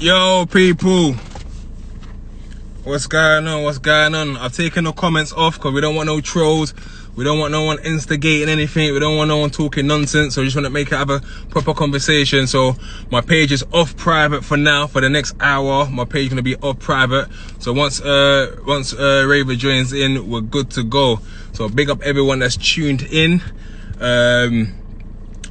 Yo, people, what's going on? What's going on? I've taken the comments off because we don't want no trolls. We don't want no one instigating anything. We don't want no one talking nonsense. So we just want to make it have a proper conversation. So my page is off private for now. For the next hour, my page is gonna be off private. So once Raver joins in, we're good to go. So big up everyone that's tuned in.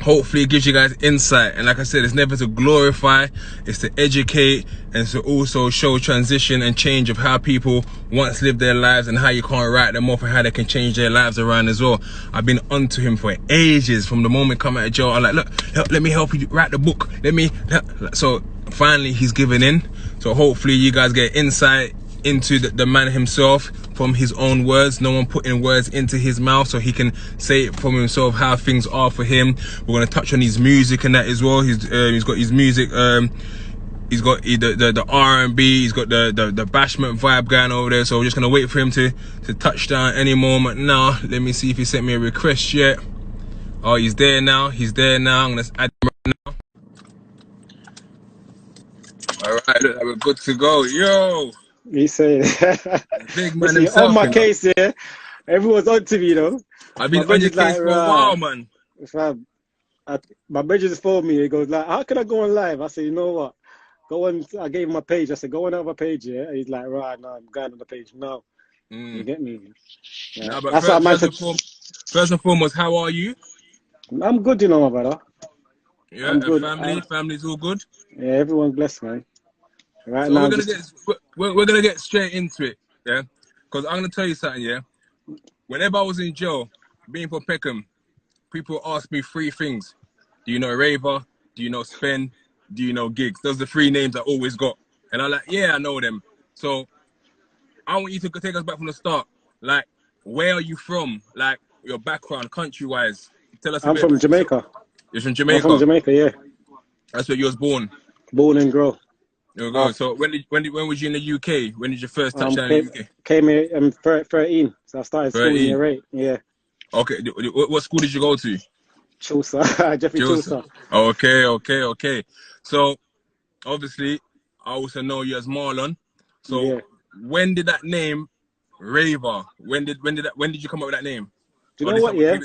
Hopefully it gives you guys insight, and like I said, it's never to glorify, it's to educate and to also show transition and change of how people once lived their lives and how you can't write them off and how they can change their lives around as well. I've been onto him for ages. From the moment come out of jail, I'm like, look, let me help you write the book, so finally he's given in. So hopefully you guys get insight into the man himself from his own words. No one putting words into his mouth, so he can say it from himself how things are for him. We're going to touch on his music and that as well. He's got his music, he's got the R&B, he's got the bashment vibe going over there. So we're just going to wait for him to touch down any moment now. Let me see if he sent me a request yet. Oh, he's there now. I'm going to add him right now. All right, look, we're good to go. Yo, he said, big man himself. On my case, yeah. Everyone's on to me, you know. I've been on your case for a while, man. My brother just phoned me. He goes, like, how can I go on live? I said, you know what? Go on. I gave him my page. I said, go on our page, yeah. And he's like, right, no, I'm going on the page now. You get me? Yeah. No, but first and foremost, how are you? I'm good, you know, my brother. Yeah, I'm good. Family's all good? Yeah, everyone's blessed, man. Right so now, we're gonna get straight into it, yeah. Because I'm gonna tell you something, yeah. Whenever I was in jail, being from Peckham, people ask me three things: do you know Raver? Do you know Spen? Do you know Gigs? Those are the three names I always got, and I'm like, yeah, I know them. So I want you to take us back from the start. Like, where are you from? Like your background, country-wise. Tell us. I'm from Jamaica. You're from Jamaica. I'm from Jamaica, yeah. That's where you was born. Born and grow. So when was you in the UK? When did you first touch down in the UK? Came here 13, so I started school in year 8. Yeah. Okay. What school did you go to? Chaucer, Jeffrey Chaucer. Okay. So obviously, I also know you as Marlon. So yeah. When did that name Raver? When did you come up with that name? Do you know what? Yeah.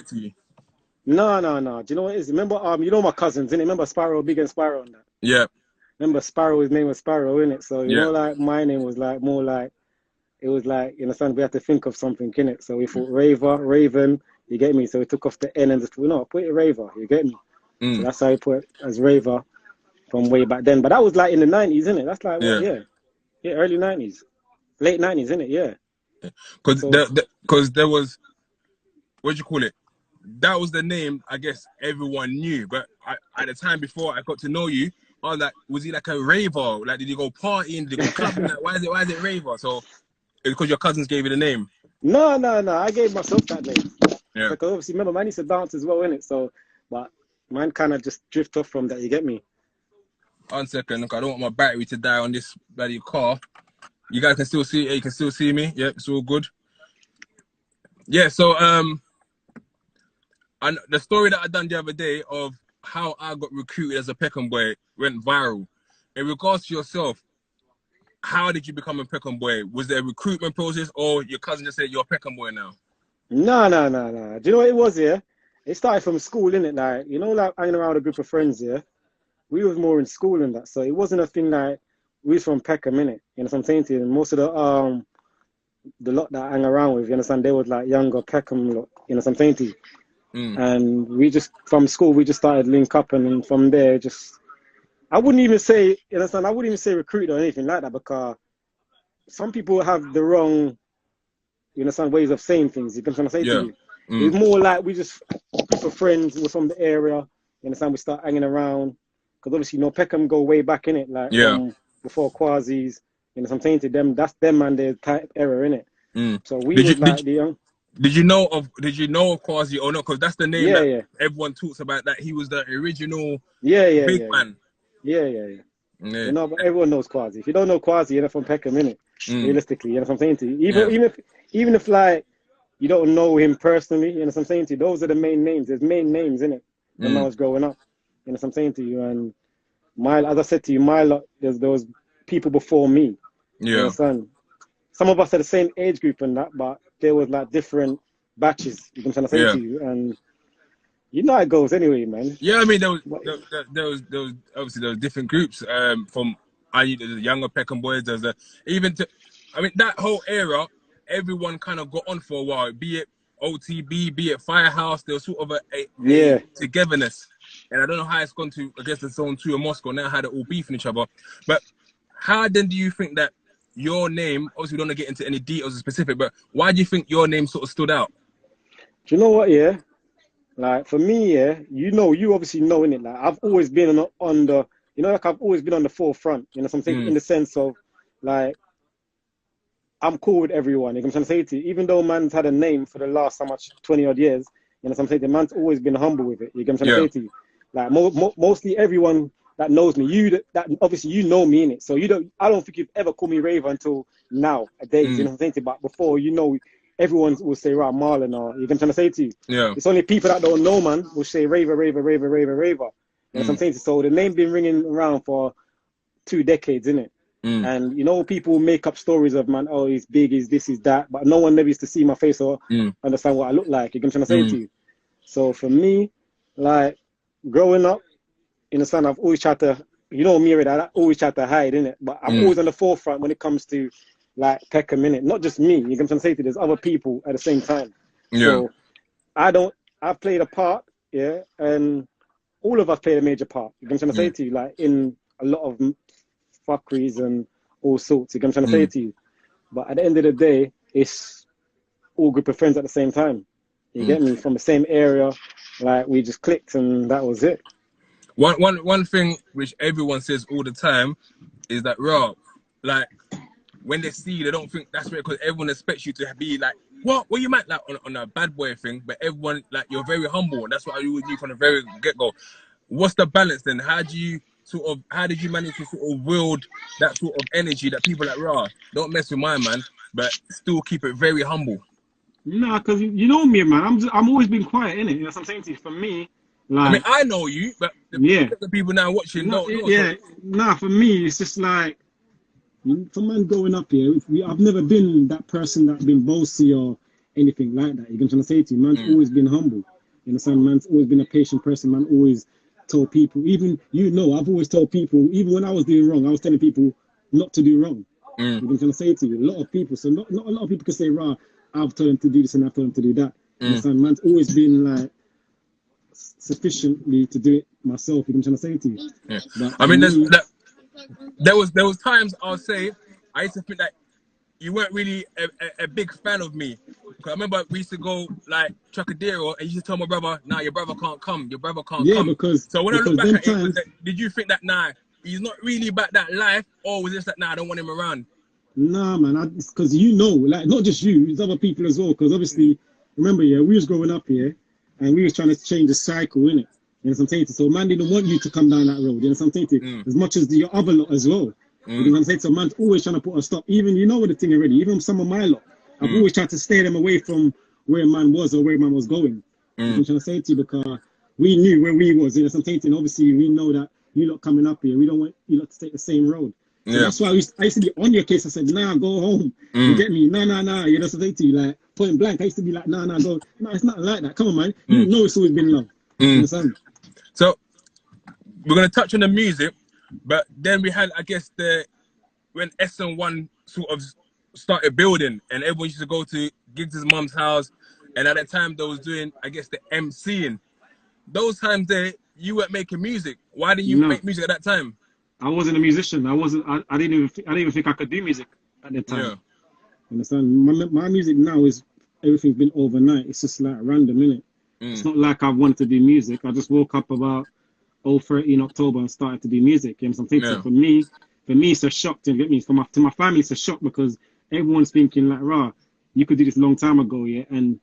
No. Do you know what it is? Remember, you know my cousins, innit? Remember Sparrow, Big and Sparrow and that? Yeah. Remember Sparrow, his name was Sparrow, innit? So, you know, like, my name was like, more like, it was like, you understand, we had to think of something, innit? So we thought Raver, Raven, you get me? So we took off the N and just, put it Raver, you get me? So that's how we put it as Raver from way back then. But that was like in the 90s, innit? That's like, yeah, early 90s. Late 90s, innit? Yeah. Because there was, what do you call it? That was the name, I guess, everyone knew. But at the time before I got to know you, I was like, was he like a raver? Like, did you go partying? Did you go clubbing? Like, why is it Raver? So, it's because your cousins gave you the name? No. I gave myself that name. Yeah. Because obviously, remember, man used to dance as well, innit? So, but mine kind of just drift off from that, you get me? 1 second, look, I don't want my battery to die on this bloody car. You guys can still see it? You can still see me? Yep, it's all good. Yeah, so, and the story that I done the other day of how I got recruited as a Peckham boy went viral. In regards to yourself, how did you become a Peckham boy? Was there a recruitment process, or your cousin just said you're a Peckham boy now? No. Do you know what it was, yeah? It started from school, innit? Like, you know, like hanging around a group of friends, yeah? We was more in school and that, so it wasn't a thing like we was from Peckham, innit? You know what I'm saying to you? And most of the lot that I hang around with, you understand, they was like younger Peckham lot, you know what I'm saying to you? And we just, from school, we just started link up, and from there, just, I wouldn't even say, you understand, I wouldn't even say recruit or anything like that, because some people have the wrong, you understand, ways of saying things. You can say to you. It's more like we just, a group of friends, we're from the area, you understand, we start hanging around, because obviously, you know, Peckham go way back in it, like before Quasi's, you know what I'm saying to them, that's them and their type era, innit? So we the young. Did you know of Quasi or not? Because that's the name that everyone talks about. That he was the original big man. Yeah. You know, but everyone knows Quasi. If you don't know Quasi, you're not from Peckham, innit? Realistically, you know what I'm saying to you. Even if like you don't know him personally, you know what I'm saying to you. Those are the main names. There's main names, innit? When I was growing up, you know what I'm saying to you. And as I said to you, my lot, there was people before me. You Yeah. understand? Some of us are the same age group and that, but there was like different batches. You know what I'm trying to say Yeah. to you, and you know how it goes anyway, man. Yeah, I mean, there was But, obviously there was different groups. From there's the younger Peckham boys. There's the even to, I mean, that whole era, everyone kind of got on for a while. Be it OTB, be it Firehouse, there was sort of a yeah. togetherness. And I don't know how it's gone to, I guess, the Zone 2 in Moscow now, how they're all beefing each other. But how then do you think that your name, obviously we don't want to get into any details specific, but why do you think your name sort of stood out? Do you know what? Yeah, like for me, yeah, you obviously know in it. Like I've always been on the, like I've always been on the forefront. You know, something in Mm, the sense of like I'm cool with everyone. You know what I'm trying to say to you? Even though man's had a name for the last how much 20 odd years, you know what I'm saying? The man's always been humble with it. You know what I'm trying to yeah. say to you? Like mostly everyone that knows me, that obviously you know me in it. So I don't think you've ever called me Raver until nowadays. You know Mm, what I'm saying to you? But before, everyone will say right Marlon or you know what I'm trying to say to you? yeah. It's only people that don't know man will say Raver, Raver, Raver, Raver, Raver. You know what I'm Mm, saying to you? So the name been ringing around for 2 decades, innit? mm, And people make up stories of man, oh, he's big, he's this, he's that, but no one never used to see my face or mm, understand what I look like. You know what I'm trying to say to mm, you? So for me, like growing up, in the sun, I've always tried to, me already, I always tried to hide, innit? But I'm mm, always on the forefront when it comes to like Peckham, innit? Not just me, you know what I'm trying to say to you, there's other people at the same time. yeah. So I played a part, yeah, and all of us played a major part. You know what I'm trying to say Mm, to you, like in a lot of fuckeries and all sorts. You know what I'm trying to say mm, to you. But at the end of the day, it's all group of friends at the same time. You mm. get me? From the same area, like we just clicked and that was it. One thing which everyone says all the time is that, raw, like, when they see you, they don't think that's right because everyone expects you to be like, what you meant like on a bad boy thing, but everyone like you're very humble, and that's what I always knew from the very get go. What's the balance then? How did you manage to sort of wield that sort of energy that people like, raw, don't mess with my man, but still keep it very humble? Nah, cause you know me, man. I'm always been quiet in it. You know what I'm saying to you? For me, I mean, like I know you, but yeah, the people now watching no, don't know. So yeah, nah. For me, it's just like for man growing up here, I've never been that person that been bossy or anything like that. You know what I'm trying to say to you? Man's mm, always been humble. You understand? Man's always been a patient person. Man always told people, even I've always told people, even when I was doing wrong, I was telling people not to do wrong. mm, You know what I'm trying to say to you? A lot of people, so not a lot of people can say, "Rah, I've told him to do this and I've told him to do that." You mm, understand? Man's always been like sufficiently to do it myself. You know what I'm trying to say to you? yeah. But I for mean, me, there was times I'll say I used to think that you weren't really a big fan of me. Because I remember we used to go like Trocadero and you used to tell my brother, nah, your brother can't come. Your brother can't yeah, come. because So when I look because back them at it, times, did you think that, nah, he's not really about that life? Or was it just that, nah, I don't want him around? nah, man, because like not just you, it's other people as well. Because Mm, obviously, remember, yeah, we was growing up here, and we was trying to change the cycle, innit? You know what I'm saying? So man didn't want you to come down that road. You know what I'm saying? mm, As much as the other lot as well. You know mm, what I'm saying? So man's always trying to put a stop. Even what the thing already. Even some of my lot, I've mm, always tried to stay them away from where man was or where man was going. You know what mm. I'm trying to say to you? Because we knew where we was. You know what I'm saying? And obviously we know that you lot coming up here, we don't want you lot to take the same road. So Yeah. that's why I used to be on your case. I said, nah, go home. You Mm, get me? Nah, nah, nah. You know what I'm saying to you? Like, point blank, I used to be like, nah, nah, go. No, it's not like that. Come on, man. You mm, know it's always been love. You mm. understand? So we're gonna touch on the music, but then we had, I guess, when SN1 sort of started building and everyone used to go to Giggs' mum's house, and at that time they was doing, I guess, the MCing. Those times there, you weren't making music. Why didn't you No, make music at that time? I wasn't a musician. I wasn't. I didn't even think I could do music at the time. Yeah. You understand? My music now is everything's been overnight. It's just like random, innit? It's Mm, not like I wanted to do music. I just woke up about 0:30 in October and started to do music. You know what I'm saying? So yeah. for me, it's a shock to get me. To my family, it's a shock because everyone's thinking like, "Rah, you could do this a long time ago, yeah." And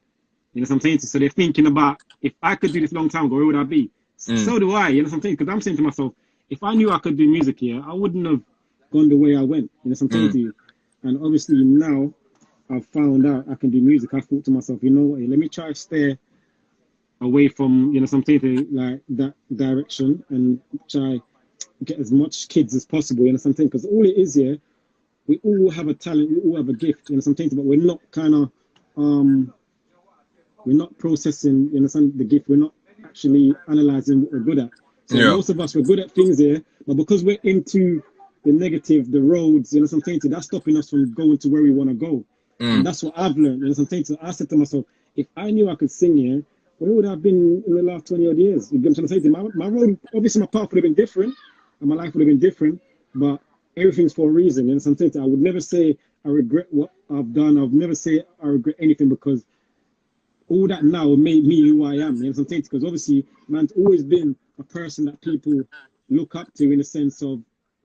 you know what I'm saying? So they're thinking about if I could do this a long time ago, where would I be? Mm, So do I. You know what I'm saying? Because I'm saying to myself, if I knew I could do music here, I wouldn't have gone the way I went. You know what I'm saying mm, to you? And obviously now I've found out I can do music. I thought to myself, you know what? Let me try to stay away from, you know, something like that direction and try get as much kids as possible. You know something? Because all it is here, we all have a talent, we all have a gift. You know something? But we're not kind of we're not processing. You know the gift. We're not actually analyzing what we're good at. So Yeah. most of us we're good at things here, but because we're into the negative, the roads, you know something, that's stopping us from going to where we want to go. And that's what I've learned. You know something. So I said to myself, if I knew I could sing here, where would I have been in the last 20 odd years? You get what I'm saying? My road, obviously, my path would have been different, and my life would have been different. But everything's for a reason. You know something. I would never say I regret what I've done. I would never say I regret anything because all that now made me who I am. You know something? Because obviously, man's always been a person that people look up to in a sense of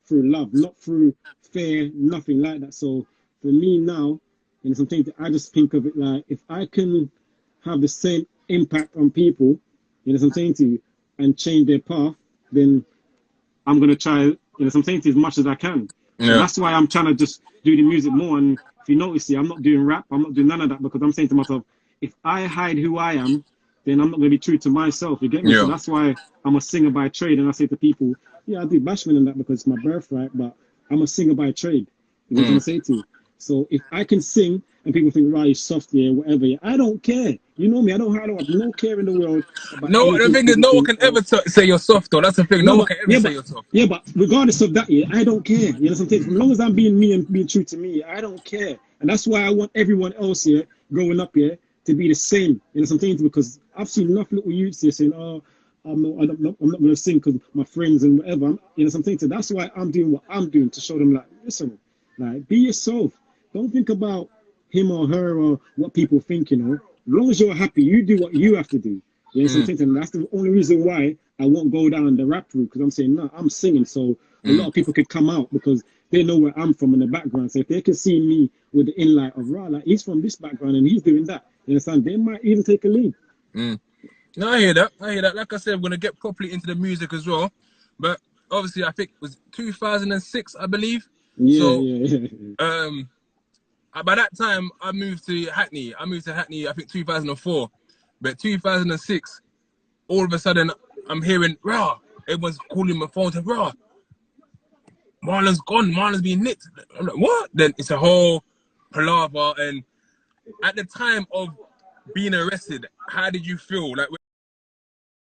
through love, not through fear, nothing like that. So for me now, you know something, I just think of it like if I can have the same impact on people, you know what I'm saying to you, and change their path, then I'm gonna try, you know what I'm saying to you, as much as I can. So Yeah. that's why I'm trying to just do the music more. And if you notice here, I'm not doing rap, I'm not doing none of that because I'm saying to myself, if I hide who I am, then I'm not gonna be true to myself. You get me? So Yeah. that's why I'm a singer by trade, and I say to people, yeah, I do bashment and that because it's my birthright, but I'm a singer by trade. You know what I'm saying to you? So if I can sing and people think, right, you're soft, yeah, whatever, yeah, I don't care. You know me, I don't have no care in the world about No, the anything thing is, people no one think. can ever say you're soft, though. That's the thing. No No, one but can ever yeah, say but you're soft. yeah, but regardless of that, yeah, I don't care. You know what I'm saying? As long as I'm being me and being true to me, I don't care. And that's why I want everyone else here growing up here to be the same. You know what I'm saying? Because I've seen enough little youths here saying, "Oh, I'm not going to sing because my friends and whatever." You know what I'm saying? So that's why I'm doing what I'm doing to show them, like, listen, like, be yourself. Don't think about him or her or what people think. You know, as long as you're happy, you do what you have to do. You know what I'm saying? And that's the only reason why I won't go down the rap route because I'm saying, no, I'm singing. So a lot of people could come out because they know where I'm from in the background. So if they can see me with the inlight of, right, like he's from this background and he's doing that, you understand? They might even take a lead. No, I hear that. I hear that. Like I said, I'm gonna get properly into the music as well. But obviously, I think it was 2006, I believe. Yeah, So, yeah, yeah. um, by that time, I moved to Hackney. I moved to Hackney, I think 2004. But 2006, all of a sudden, I'm hearing, rah, everyone's calling my phone to, rah, Marlon's gone. Marlon's being nicked. I'm like, what? Then it's a whole palaver. And at the time of being arrested, how did you feel? Like,